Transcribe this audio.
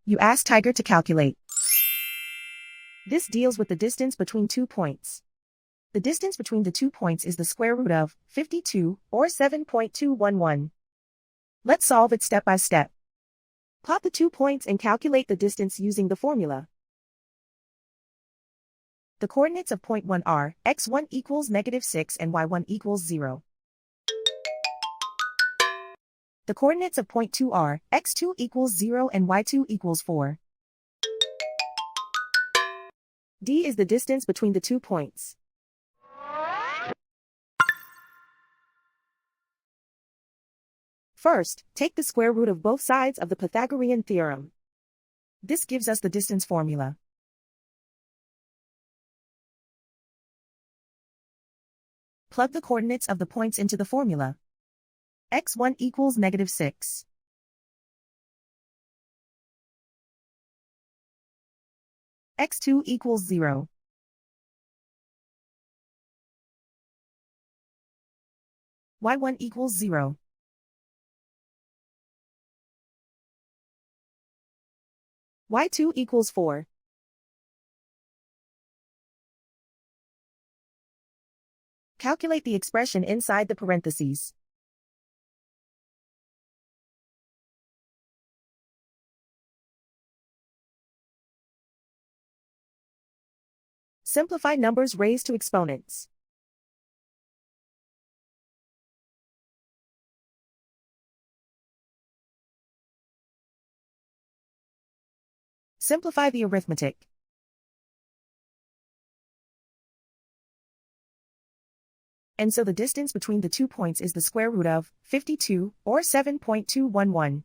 You ask Tiger to calculate. This deals with the distance between 2 points. The distance between the 2 points is the square root of 52, or 7.211. Let's solve it step by step. Plot the 2 points and calculate the distance using the formula. The coordinates of point 1 are x1 equals -6 and y1 equals 0. The coordinates of point 2 are x2 equals 0 and y2 equals 4. D is the distance between the 2 points. First, take the square root of both sides of the Pythagorean theorem. This gives us the distance formula. Plug the coordinates of the points into the formula. x1 equals -6. x2 equals 0. y1 equals 0. y2 equals 4. Calculate the expression inside the parentheses. Simplify numbers raised to exponents. Simplify the arithmetic. And so the distance between the 2 points is the square root of 52, or 7.211.